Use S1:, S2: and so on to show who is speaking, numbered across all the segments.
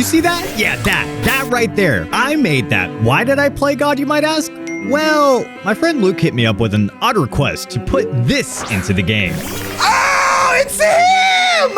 S1: You see that? Yeah, that right there. I made that. Why did I play God, you might ask? Well, my friend Luke hit me up with an odd request to put this into the game.
S2: Oh, it's him!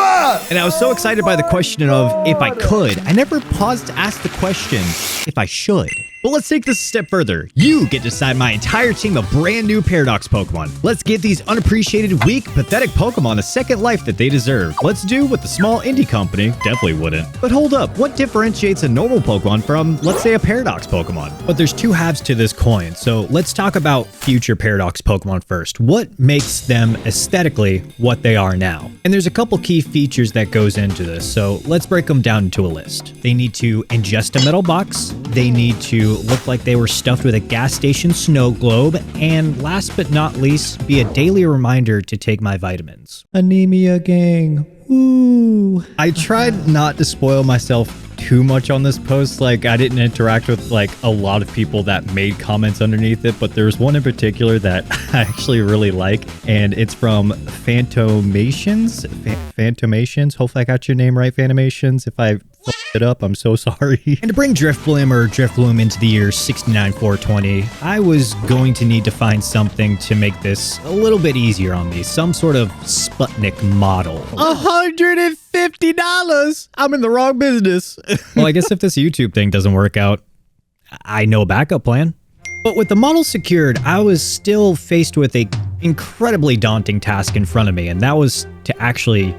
S1: And I was so excited by the question of if I could, I never paused to ask the question if I should. But let's take this a step further. You get to decide my entire team of brand new Paradox Pokemon. Let's give these unappreciated, weak, pathetic Pokemon the second life that they deserve. Let's do what the small indie company definitely wouldn't. But hold up, what differentiates a normal Pokemon from, let's say, a Paradox Pokemon? But there's two halves to this coin, so let's talk about future Paradox Pokemon first. What makes them aesthetically what they are now? And there's a couple key features that goes into this, so let's break them down into a list. They need to ingest a metal box, they need to look like they were stuffed with a gas station snow globe, and last but not least, be a daily reminder to take my vitamins. Anemia gang. Ooh. I tried not to spoil myself too much on this post. Like, I didn't interact with like a lot of people that made comments underneath it, but there's one in particular that I actually really like, and it's from Phantomations. Phantomations. Hopefully I got your name right, Phantomations. If I it up, I'm so sorry. And to bring Drifbloom into the year 69420, I was going to need to find something to make this a little bit easier on me. Some sort of Sputnik model. $150? I'm in the wrong business. Well, I guess if this YouTube thing doesn't work out, I know a backup plan. But with the model secured, I was still faced with a incredibly daunting task in front of me, and that was to actually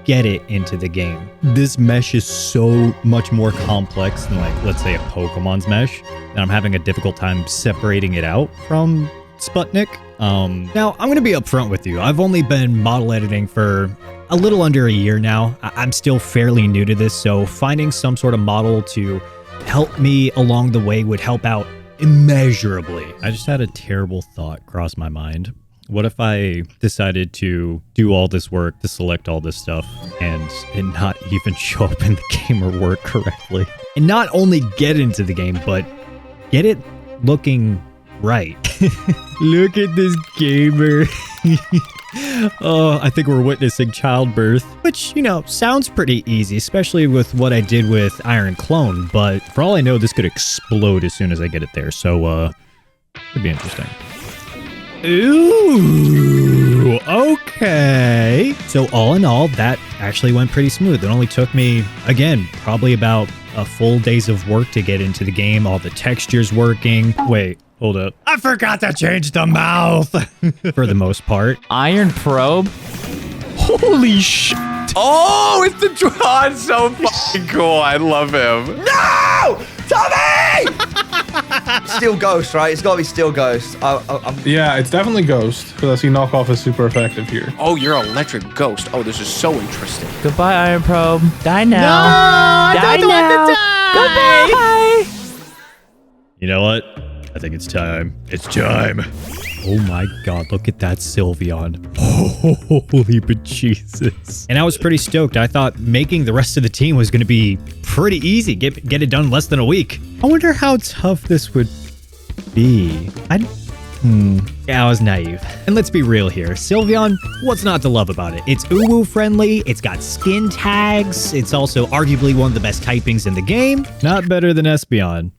S1: get it into the game. This mesh is so much more complex than, like, let's say a Pokemon's mesh, and I'm having a difficult time separating it out from Sputnik. Now, I'm going to be upfront with you. I've only been model editing for a little under a year now. I'm still fairly new to this, so finding some sort of model to help me along the way would help out immeasurably. I just had a terrible thought cross my mind. What if I decided to do all this work, to select all this stuff, and not even show up in the game or work correctly? And not only get into the game, but get it looking right. Look at this gamer. Oh, I think we're witnessing childbirth, which, you know, sounds pretty easy, especially with what I did with Iron Clone, but for all I know, this could explode as soon as I get it there, so, it'd be interesting. Ooh, okay. So all in all, that actually went pretty smooth. It only took me, again, probably about a full days of work to get into the game. All the textures working. Wait, hold up. I forgot to change the mouth for the most part.
S3: Iron Probe?
S2: Holy shit. Oh, it's the drawn. So fucking cool. I love him. No! Tommy! Steel Ghost, right? It's got to be Steel Ghost.
S4: Yeah, it's definitely Ghost, because I see knockoff is super effective here.
S5: Oh, you're Electric Ghost. Oh, this is so interesting.
S3: Goodbye, Iron Probe. Die now.
S1: No, I don't want to die.
S3: Goodbye.
S1: You know what? I think it's time. It's time. Oh my god, look at that Sylveon. Holy bejesus. And I was pretty stoked. I thought making the rest of the team was going to be pretty easy. Get it done in less than a week. I wonder how tough this would be. Yeah, I was naive. And let's be real here. Sylveon, what's not to love about it? It's uwu friendly, it's got skin tags, it's also arguably one of the best typings in the game. Not better than Espeon.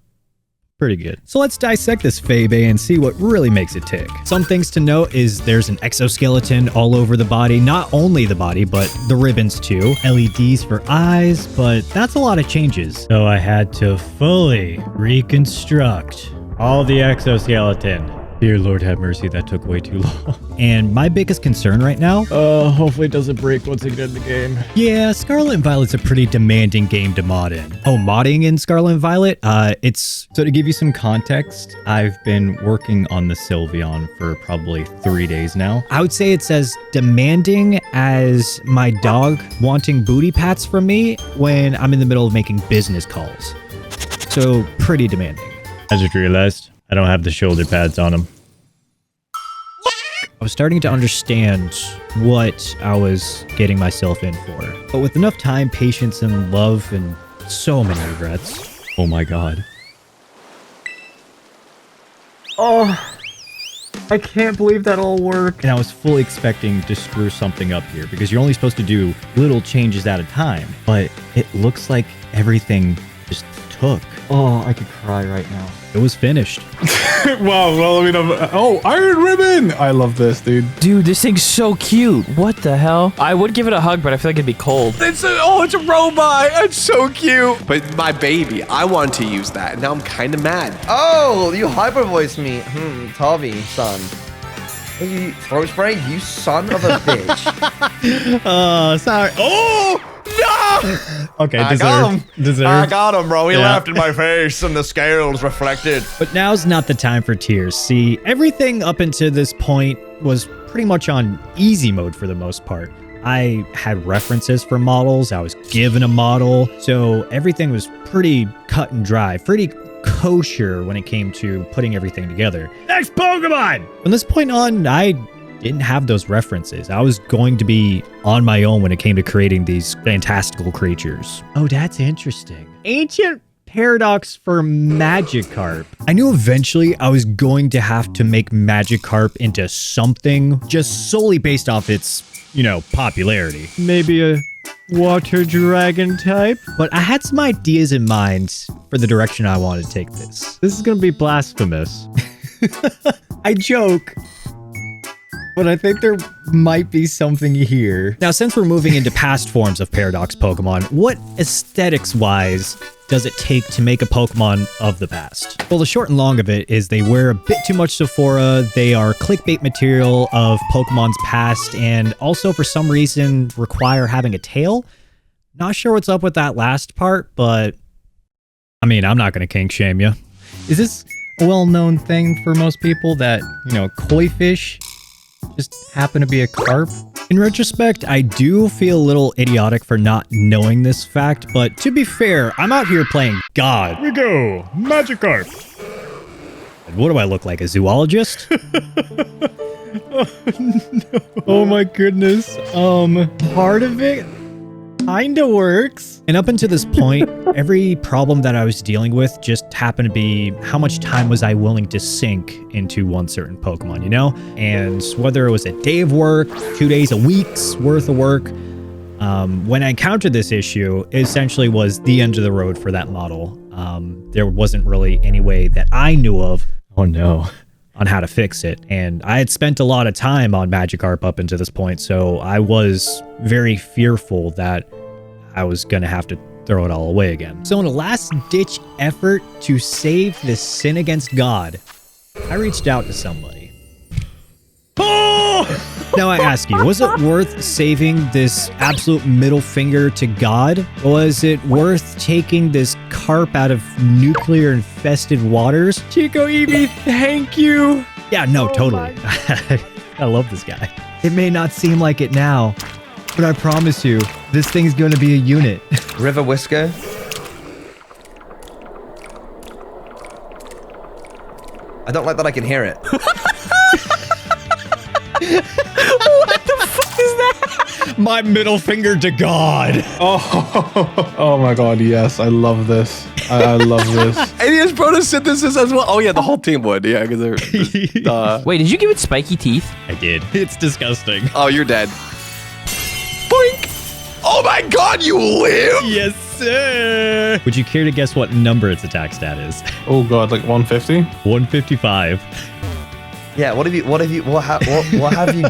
S1: Pretty good. So let's dissect this Febe and see what really makes it tick. Some things to note is there's an exoskeleton all over the body, not only the body, but the ribbons too. LEDs for eyes, but that's a lot of changes. So I had to fully reconstruct all the exoskeleton. Dear Lord have mercy, that took way too long. And my biggest concern right now, hopefully it doesn't break once I get in the game. Yeah, Scarlet and Violet's a pretty demanding game to mod in. Oh, modding in Scarlet and Violet? So to give you some context, I've been working on the Sylveon for probably 3 days now. I would say it's as demanding as my dog wanting booty pats from me when I'm in the middle of making business calls. So pretty demanding. I just realized I don't have the shoulder pads on them. I was starting to understand what I was getting myself in for. But with enough time, patience, and love, and so many regrets. Oh my god. Oh. I can't believe that all worked. And I was fully expecting to screw something up here because you're only supposed to do little changes at a time. But it looks like everything just took. Oh, I could cry right now. It was finished.
S4: Wow, well, I mean, oh, Iron Ribbon! I love this, dude.
S3: Dude, this thing's so cute. What the hell? I would give it a hug, but I feel like it'd be cold.
S5: It's a robot. It's so cute. But my baby, I wanted to use that. And now I'm kind of mad.
S2: Oh, you hyper voiced me. Tavi, son. You throat spray, you son of a bitch.
S1: Sorry. Oh! No! Okay,
S2: I got him.
S1: Deserved.
S2: I got him, bro. He
S1: Yeah.
S2: laughed in my face and the scales reflected.
S1: But now's not the time for tears. See, everything up until this point was pretty much on easy mode for the most part. I had references for models. I was given a model. So everything was pretty cut and dry, pretty kosher when it came to putting everything together. Next Pokemon! From this point on, I didn't have those references. I was going to be on my own when it came to creating these fantastical creatures. Oh, that's interesting. Ancient paradox for Magikarp. I knew eventually I was going to have to make Magikarp into something just solely based off its, popularity. Maybe a water dragon type? But I had some ideas in mind for the direction I wanted to take this. This is going to be blasphemous. I joke, but I think there might be something here. Now, since we're moving into past forms of Paradox Pokemon, what aesthetics-wise does it take to make a Pokemon of the past? Well, the short and long of it is they wear a bit too much Sephora, they are clickbait material of Pokemon's past, and also for some reason require having a tail. Not sure what's up with that last part, but I mean, I'm not going to kink shame you. Is this a well-known thing for most people that, koi fish just happen to be a carp? In retrospect, I do feel a little idiotic for not knowing this fact, but to be fair, I'm out here playing God. Here we go, Magikarp. And what do I look like, a zoologist? Oh, no. Oh my goodness. Part of it kinda works. And up until this point, every problem that I was dealing with just happened to be how much time was I willing to sink into one certain Pokemon, And whether it was a day of work, 2 days, a week's worth of work, when I encountered this issue, it essentially was the end of the road for that model. There wasn't really any way that I knew of, on how to fix it. And I had spent a lot of time on Magikarp up until this point, so I was very fearful that I was going to have to throw it all away again. So in a last-ditch effort to save this sin against God, I reached out to somebody. Oh! Now I ask you, was it worth saving this absolute middle finger to God? Was it worth taking this carp out of nuclear-infested waters? ElChicoEevee, thank you! Yeah, no, totally. I love this guy. It may not seem like it now, but I promise you, this thing's going to be a unit.
S2: River Whisker. I don't like that I can hear it.
S3: What the fuck is that?
S1: My middle finger to God.
S4: Oh my god, yes. I love this. I love this.
S5: And he has photosynthesis as well. Oh, yeah, the whole team would. Yeah, because they're...
S3: Wait, did you give it spiky teeth?
S1: I did. It's disgusting.
S5: Oh, you're dead. Boink! Oh my god, you live!
S1: Yes, sir. Would you care to guess what number its attack stat is?
S4: Oh god, like 150?
S1: 155.
S2: Yeah, what have you, what have you,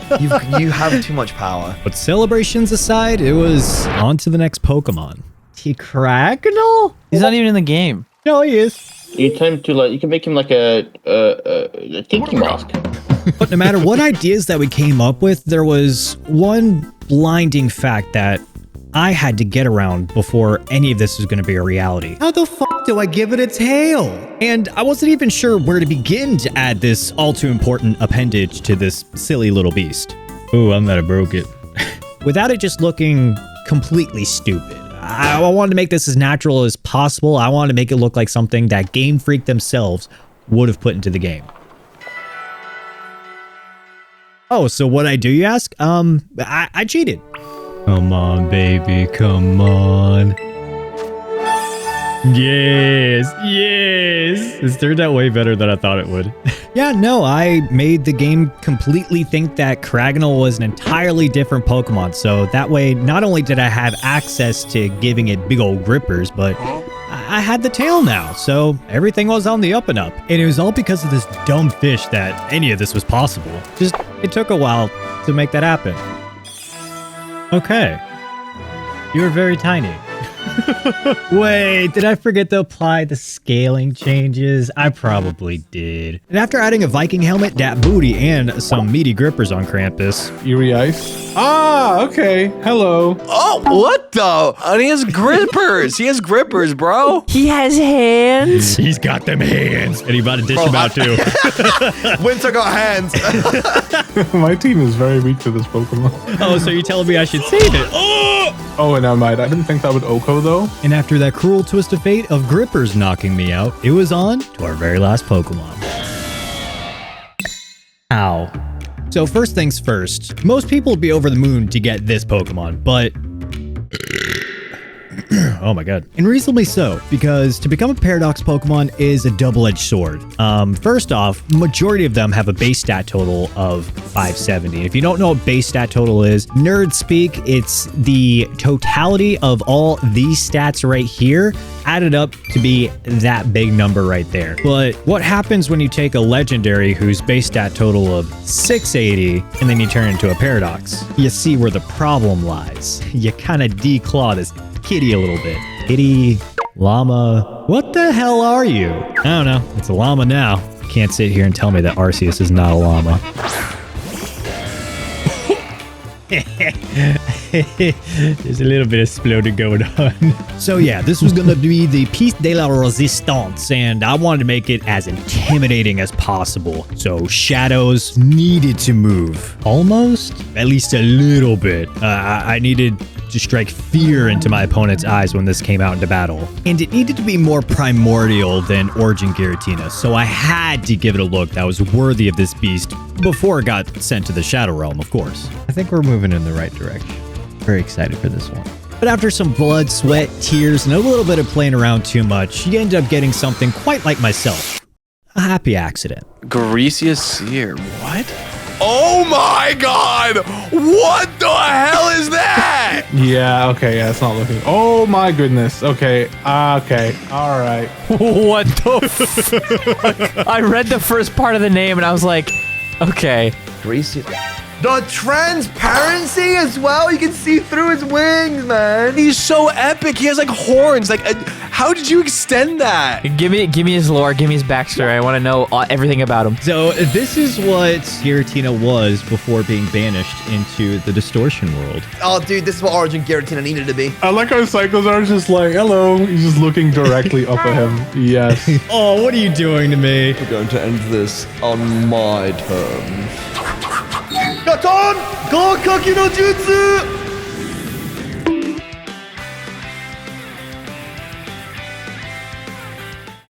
S2: you have too much power.
S1: But celebrations aside, it was on to the next Pokemon. T-Cracknell?
S3: He's not even in the game.
S1: No, he is.
S6: You tend to you can make him like a thinking mask.
S1: But no matter what ideas that we came up with, there was one blinding fact that I had to get around before any of this was going to be a reality. How the fuck do I give it a tail? And I wasn't even sure where to begin to add this all too important appendage to this silly little beast. Ooh, I'm gonna broke it. Without it just looking completely stupid. I wanted to make this as natural as possible. I wanted to make it look like something that Game Freak themselves would have put into the game. Oh, so what I do, you ask? I cheated. Come on, baby, come on. Yes, yes. This turned out way better than I thought it would. Yeah, no, I made the game completely think that Cragonal was an entirely different Pokemon. So that way, not only did I have access to giving it big old grippers, but I had the tail now. So everything was on the up and up. And it was all because of this dumb fish that any of this was possible. Just, it took a while to make that happen. Okay. You were very tiny. Wait, did I forget to apply the scaling changes? I probably did. And after adding a Viking helmet, Danbooru, and some meaty grippers on Krampus.
S4: Eerie Ice. Ah, okay. Hello.
S5: Oh, what the? And he has grippers. He has grippers, bro.
S3: He has hands.
S1: He's got them hands. And he about to dish them out too.
S2: Winter got hands.
S4: My team is very weak to this Pokemon.
S1: Oh, so you're telling me I should save it? Oh!
S4: Oh, and I might. I didn't think that would Oko though.
S1: And after that cruel twist of fate of grippers knocking me out, it was on to our very last Pokemon. Ow. So first things first, most people would be over the moon to get this Pokemon, but oh my god. And reasonably so, because to become a Paradox Pokemon is a double-edged sword. First off, majority of them have a base stat total of 570. If you don't know what base stat total is, nerd speak, it's the totality of all these stats right here added up to be that big number right there. But what happens when you take a legendary whose base stat total of 680 and then you turn into a Paradox? You see where the problem lies. You kind of declaw this kitty a little bit. Kitty, llama, what the hell are you? I don't know, it's a llama now. Can't sit here and tell me that Arceus is not a llama. There's a little bit of exploding going on. So yeah, this was gonna be the piece de la resistance, and I wanted to make it as intimidating as possible. So shadows needed to move. Almost? At least a little bit. I needed to strike fear into my opponent's eyes when this came out into battle. And it needed to be more primordial than Origin Giratina, so I had to give it a look that was worthy of this beast before it got sent to the Shadow Realm, of course. I think we're moving in the right direction. Very excited for this one. But after some blood, sweat, tears, and a little bit of playing around too much, you end up getting something quite like myself. A happy accident.
S5: Garcia Seer. What? Oh my god! What the hell is that?
S4: Yeah, okay, yeah, it's not looking. Oh my goodness. Okay. Okay. All right.
S3: What the fuck? I read the first part of the name and I was like, okay.
S2: Greasy. The transparency as well. You can see through his wings, man.
S5: He's so epic. He has like horns. Like, how did you extend that?
S3: Give me his lore. Give me his backstory. I want to know everything about him.
S1: So this is what Giratina was before being banished into the distortion world.
S2: Oh, dude, this is what Origin Giratina needed to be.
S4: I like how Psychos are just like, hello. He's just looking directly up at him. Yes.
S1: Oh, what are you doing to me?
S2: We're going to end this on my terms. Gaton! Gokaki no Jutsu!